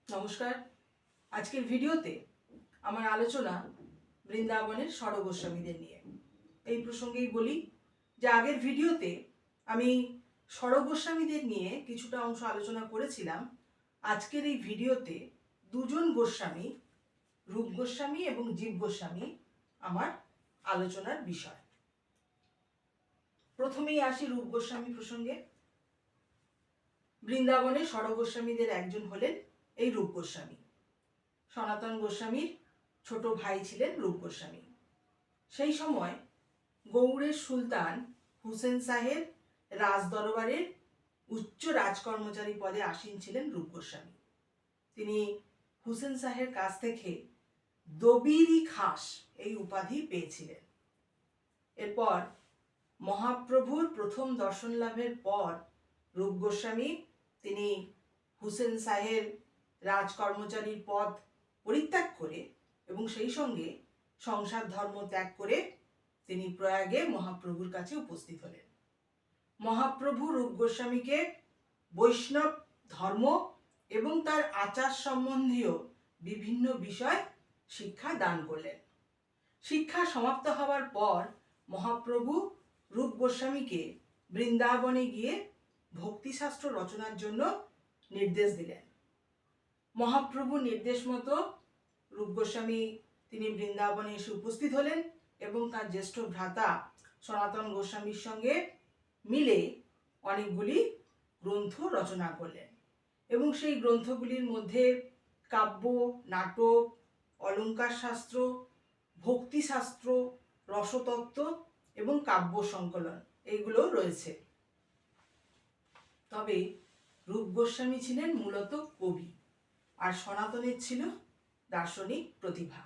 নমস্কার। আজকের ভিডিওতে আমার আলোচনা বৃন্দাবনের ষড়গোস্বামীদের নিয়ে। এই প্রসঙ্গেই বলি যে আগের ভিডিওতে আমি ষড়গোস্বামীদের নিয়ে কিছুটা অংশ আলোচনা করেছিলাম। আজকের এই ভিডিওতে দুজন গোস্বামী, রূপ গোস্বামী এবং জীব গোস্বামী আমার আলোচনার বিষয়। প্রথমেই আসি রূপ গোস্বামী প্রসঙ্গে। বৃন্দাবনের ষড়গোস্বামীদের একজন হলেন এই রূপ গোস্বামী। সনাতন গোস্বামীর ছোট ভাই ছিলেন রূপ গোস্বামী। সেই সময় গৌড়ের সুলতান হুসেন শাহের রাজদরবারের উচ্চ রাজকর্মচারী পদে আসীন ছিলেন রূপ গোস্বামী। তিনি হুসেন শাহের কাছ থেকে দবিরি খাস এই উপাধি পেয়েছিলেন। এরপর মহাপ্রভুর প্রথম দর্শন লাভের পর রূপ গোস্বামী তিনি হুসেন শাহের রাজকর্মচারীর পদ পরিত্যাগ করে এবং সেই সঙ্গে সংসার ধর্ম ত্যাগ করে তিনি প্রয়াগে মহাপ্রভুর কাছে উপস্থিত হলেন। মহাপ্রভু রূপ গোস্বামীকে বৈষ্ণব ধর্ম এবং তার আচার সম্বন্ধীয় বিভিন্ন বিষয় শিক্ষা দান করলেন। শিক্ষা সমাপ্ত হওয়ার পর মহাপ্রভু রূপ গোস্বামীকে বৃন্দাবনে গিয়ে ভক্তিশাস্ত্র রচনার জন্য নির্দেশ দিলেন। মহাপ্রভু নির্দেশ মতো রূপ গোস্বামী তিনি বৃন্দাবনে এসে উপস্থিত হলেন এবং তার জ্যেষ্ঠ ভ্রাতা সনাতন গোস্বামীর সঙ্গে মিলে অনেকগুলি গ্রন্থ রচনা করলেন এবং সেই গ্রন্থগুলির মধ্যে কাব্য, নাটক, অলঙ্কার শাস্ত্র, ভক্তিশাস্ত্র, রসতত্ত্ব এবং কাব্য সংকলন এইগুলো রয়েছে। তবে রূপ গোস্বামী ছিলেন মূলত কবি আর সনাতনের ছিল দার্শনিক প্রতিভা।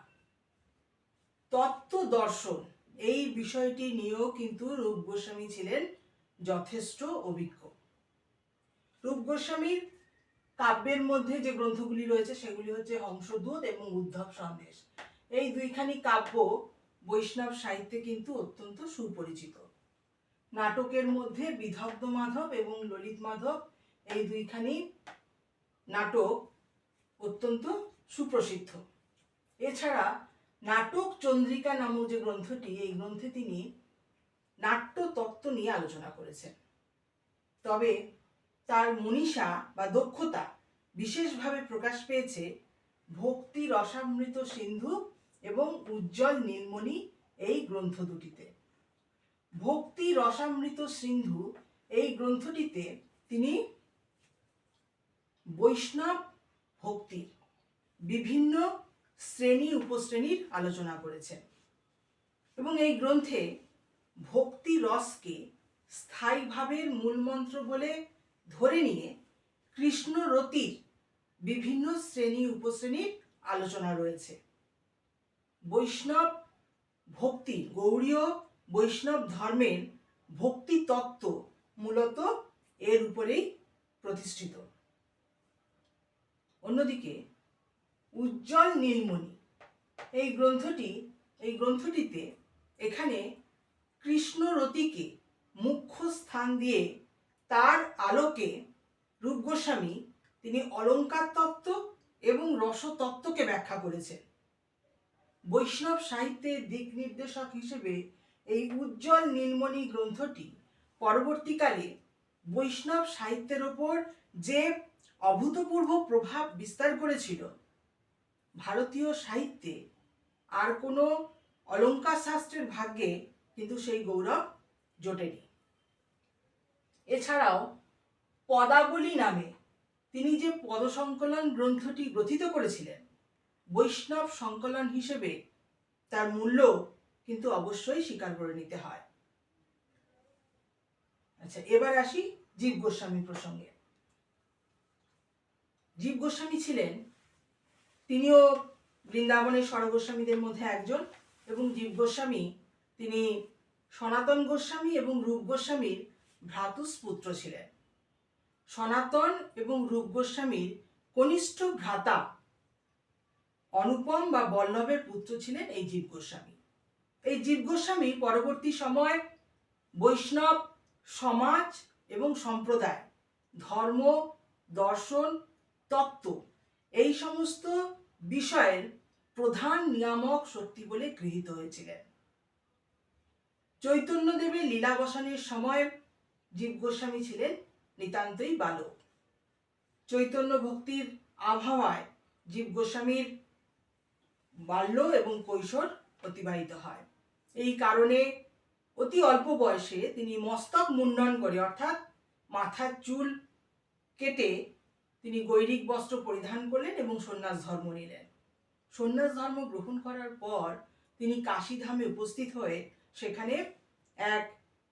তত্ত্ব দর্শন এই বিষয়টি নিয়েও কিন্তু রূপ গোস্বামী ছিলেন যথেষ্ট অভিজ্ঞ। রূপ গোস্বামীর কাব্যের মধ্যে যে গ্রন্থগুলি রয়েছে সেগুলি হচ্ছে হংসদূত এবং উদ্ধব সন্দেশ। এই দুইখানি কাব্য বৈষ্ণব সাহিত্যে কিন্তু অত্যন্ত সুপরিচিত। নাটকের মধ্যে বিদগ্ধ মাধব এবং ললিত মাধব এই দুইখানি নাটক অত্যন্ত সুপ্রসিদ্ধ। এছাড়া নাটক চন্দ্রিকা নামক যে গ্রন্থটি, এই গ্রন্থে তিনি নাট্য তত্ত্ব নিয়ে আলোচনা করেছেন। তবে তার মনীষা বা দক্ষতা বিশেষভাবে প্রকাশ পেয়েছে ভক্তি রসামৃত সিন্ধু এবং উজ্জ্বল নীলমণি এই গ্রন্থ দুটিতে। ভক্তি রসামৃত সিন্ধু এই গ্রন্থটিতে তিনি বৈষ্ণব ভক্তির বিভিন্ন শ্রেণী উপশ্রেণীর আলোচনা করেছেন এবং এই গ্রন্থে ভক্তি রসকে স্থায়ী ভাবের মূলমন্ত্র বলে ধরে নিয়ে কৃষ্ণ রতির বিভিন্ন শ্রেণী উপশ্রেণীর আলোচনা রয়েছে। বৈষ্ণব ভক্তি, গৌড়ীয় বৈষ্ণব ধর্মের ভক্তি তত্ত্ব মূলত এর উপরেই প্রতিষ্ঠিত। অন্যদিকে উজ্জ্বল নীলমণি এই গ্রন্থটিতে এখানে কৃষ্ণরতিকে মুখ্য স্থান দিয়ে তার আলোকে রূপ গোস্বামী তিনি অলঙ্কার তত্ত্ব এবং রসতত্ত্বকে ব্যাখ্যা করেছেন। বৈষ্ণব সাহিত্যের দিক নির্দেশক হিসেবে এই উজ্জ্বল নীলমণি গ্রন্থটি পরবর্তীকালে বৈষ্ণব সাহিত্যের ওপর যে অভূতপূর্ব প্রভাব বিস্তার করেছিল, ভারতীয় সাহিত্যে আর কোনো অলঙ্কার শাস্ত্রের ভাগ্যে কিন্তু সেই গৌরব জোটেনি। এছাড়াও পদাবলী নামে তিনি যে পদসংকলন গ্রন্থটি গ্রথিত করেছিলেন, বৈষ্ণব সংকলন হিসেবে তার মূল্য কিন্তু অবশ্যই স্বীকার করে নিতে হয়। আচ্ছা, এবার আসি জীব গোস্বামী প্রসঙ্গে। জীব গোস্বামী ছিলেন, তিনিও বৃন্দাবনের ষড়গোস্বামীদের মধ্যে একজন এবং জীব গোস্বামী তিনি সনাতন গোস্বামী এবং রূপ গোস্বামীর ভ্রাতুষ্পুত্র ছিলেন। সনাতন এবং রূপ গোস্বামীর কনিষ্ঠ ভ্রাতা অনুপম বা বল্লভের পুত্র ছিলেন এই জীব গোস্বামী। এই জীব গোস্বামী পরবর্তী সময় বৈষ্ণব সমাজ এবং সম্প্রদায়, ধর্ম, দর্শন, তত্ত্ব এই সমস্ত বিষয়ের প্রধান নিয়ামক শক্তি বলে গৃহীত হয়েছিলেন। চৈতন্যদেবের লীলা বসানের সময় জীব গোস্বামী ছিলেন নিতান্তই বালক। চৈতন্য ভক্তির আবহাওয়ায় জীব গোস্বামীর বাল্য এবং কৈশোর অতিবাহিত হয়। এই কারণে অতি অল্প বয়সে তিনি মস্তক মুন্ডন করে, অর্থাৎ মাথার চুল কেটে তিনি গৈরিক বস্ত্র পরিধান করলেন এবং সন্ন্যাস ধর্ম নিলেন। সন্ন্যাস ধর্ম গ্রহণ করার পর তিনি কাশীধামে উপস্থিত হয়ে সেখানে এক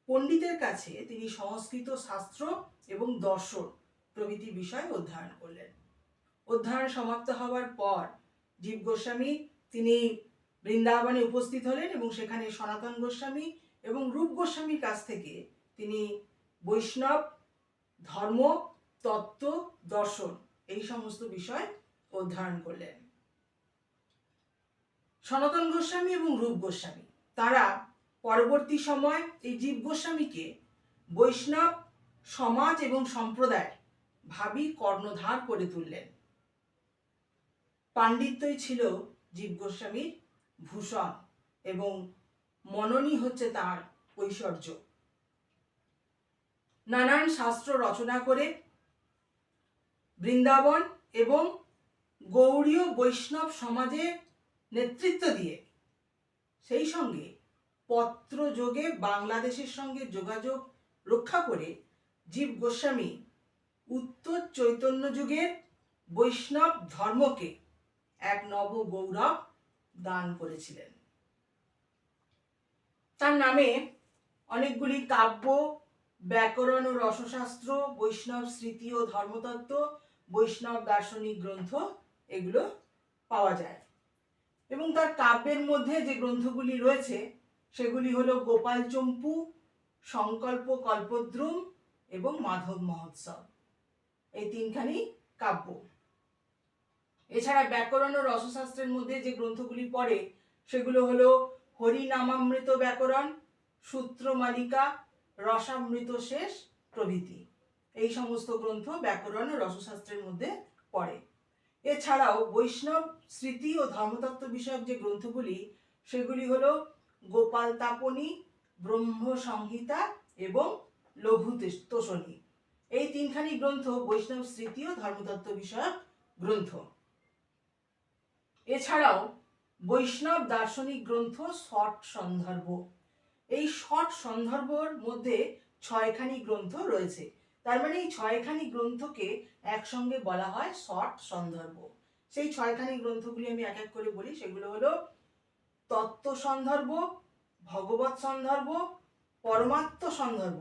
পণ্ডিতের কাছে তিনি সংস্কৃত শাস্ত্র এবং দর্শন প্রভৃতি বিষয় অধ্যয়ন করলেন। অধ্যয়ন সমাপ্ত হওয়ার পর জীব গোস্বামী তিনি বৃন্দাবনে উপস্থিত হলেন এবং সেখানে সনাতন গোস্বামী এবং রূপ গোস্বামীর কাছ থেকে তিনি বৈষ্ণব ধর্ম, তত্ত্ব, দর্শন এই সমস্ত বিষয় অধ্যয়ন করলেন। সনাতন গোস্বামী এবং রূপ গোস্বামী তারা পরবর্তী সময় এই জীব গোস্বামীকে বৈষ্ণব সমাজ এবং সম্প্রদায়ের ভাবী কর্ণধার করে তুললেন। পাণ্ডিত্যই ছিল জীব গোস্বামীর ভূষণ এবং মননই হচ্ছে তার ঐশ্বর্য। নানান শাস্ত্র রচনা করে বৃন্দাবন এবং গৌড়ীয় বৈষ্ণব সমাজে নেতৃত্ব দিয়ে সেই সঙ্গে পত্রযোগে বাংলাদেশের সঙ্গে যোগাযোগ রক্ষা করে জীব গোস্বামী উত্তর চৈতন্য যুগের বৈষ্ণব ধর্মকে এক নব গৌরব দান করেছিলেন। তার নামে অনেকগুলি কাব্য, ব্যাকরণ ও রসশাস্ত্র, বৈষ্ণব স্মৃতি ও ধর্মতত্ত্ব, বৈষ্ণব দার্শনিক গ্রন্থ এগুলো পাওয়া যায়। এবং তার কাব্যের মধ্যে যে গ্রন্থগুলি রয়েছে সেগুলি হলো গোপাল চম্পু, সংকল্প কল্পদ্রুম এবং মাধব মহোৎসব, এই তিনখানি কাব্য। এছাড়া ব্যাকরণ ও রসশাস্ত্রের মধ্যে যে গ্রন্থগুলি পড়ে সেগুলো হলো হরিনামামৃত ব্যাকরণ, সূত্রমালিকা, রসামৃত শেষ প্রভৃতি। এই সমস্ত গ্রন্থ ব্যাকরণ ও রসশাস্ত্রের মধ্যে পড়ে। এছাড়াও বৈষ্ণব স্মৃতি ও ধর্মতত্ত্ব বিষয়ক যে গ্রন্থগুলি সেগুলি হলো গোপাল তাপনী, ব্রহ্ম সংহিতা এবং লঘু তোষণী। এই তিনখানি গ্রন্থ বৈষ্ণব স্মৃতি ও ধর্মতত্ত্ব বিষয়ক গ্রন্থ। এছাড়াও বৈষ্ণব দার্শনিক গ্রন্থ ষট সন্দর্ভ। এই ষট সন্দর্ভর মধ্যে 6খানি গ্রন্থ রয়েছে। তার মানে এই 6খানি গ্রন্থকে একসঙ্গে বলা হয় ষট সন্দর্ভ। সেই 6খানি গ্রন্থগুলি আমি এক এক করে বলি। সেগুলো হলো তত্ত্ব সন্দর্ভ, ভগবত সন্দর্ভ, পরমাত্ম সন্দর্ভ,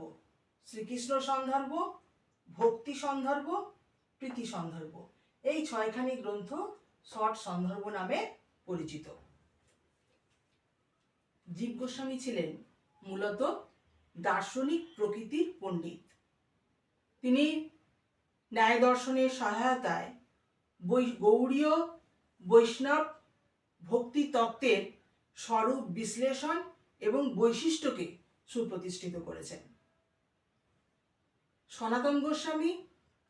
শ্রীকৃষ্ণ সন্দর্ভ, ভক্তি সন্দর্ভ, প্রীতি সন্দর্ভ। এই 6খানি গ্রন্থ ষট সন্দর্ভ নামে পরিচিত। জীব গোস্বামী ছিলেন মূলত দার্শনিক প্রকৃতির পণ্ডিত। তিনি ন্যায় দর্শনের সহায়তায় গৌড়ীয় বৈষ্ণব ভক্তি তত্ত্বের স্বরূপ বিশ্লেষণ এবং বৈশিষ্ট্যকে সুপ্রতিষ্ঠিত করেছেন। সনাতন গোস্বামী,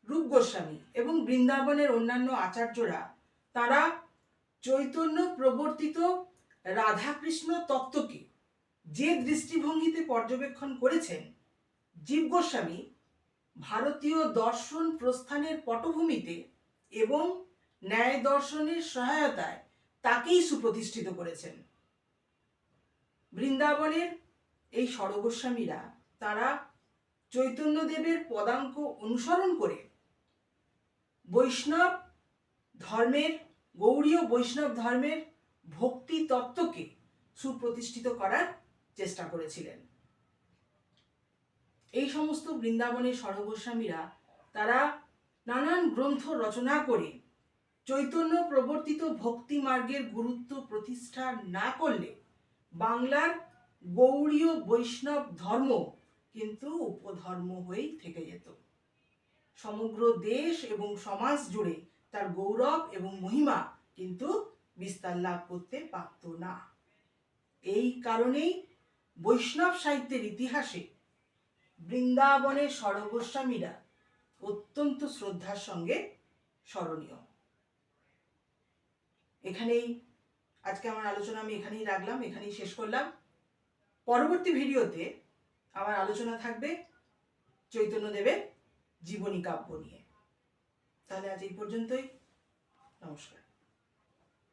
রূপ গোস্বামী এবং বৃন্দাবনের অন্যান্য আচার্যরা তারা চৈতন্য প্রবর্তিত রাধাকৃষ্ণ তত্ত্বকে যে দৃষ্টিভঙ্গিতে পর্যবেক্ষণ করেছেন, জীব গোস্বামী ভারতীয় দর্শন প্রস্থানের পটভূমিতে এবং ন্যায় দর্শনের সহায়তায় তাকেই সুপ্রতিষ্ঠিত করেছেন। বৃন্দাবনের এই ষড়গোস্বামীরা তারা চৈতন্যদেবের পদাঙ্ক অনুসরণ করে বৈষ্ণব ধর্মের, গৌড়ীয় বৈষ্ণব ধর্মের ভক্তি তত্ত্বকে সুপ্রতিষ্ঠিত করার চেষ্টা করেছিলেন। এই সমস্ত বৃন্দাবনের ষড়গোস্বামীরা তারা নানান গ্রন্থ রচনা করে চৈতন্য প্রবর্তিত ভক্তি মার্গের গুরুত্ব প্রতিষ্ঠা না করলে বাংলার গৌড়ীয় বৈষ্ণব ধর্ম কিন্তু উপধর্ম হয়েই থেকে যেত। সমগ্র দেশ এবং সমাজ জুড়ে তার গৌরব এবং মহিমা কিন্তু বিস্তার লাভ করতে পারত না। এই কারণেই বৈষ্ণব সাহিত্যের ইতিহাসে বৃন্দাবনের ষড়গোস্বামীরা অত্যন্ত শ্রদ্ধার সঙ্গে স্মরণীয়। এখানেই আজকে আমার আলোচনা আমি এখানেই রাখলাম, এখানেই শেষ করলাম। পরবর্তী ভিডিওতে আমার আলোচনা থাকবে চৈতন্যদেবের জীবনী কাব্য নিয়ে। তাহলে আজ এই পর্যন্তই। নমস্কার।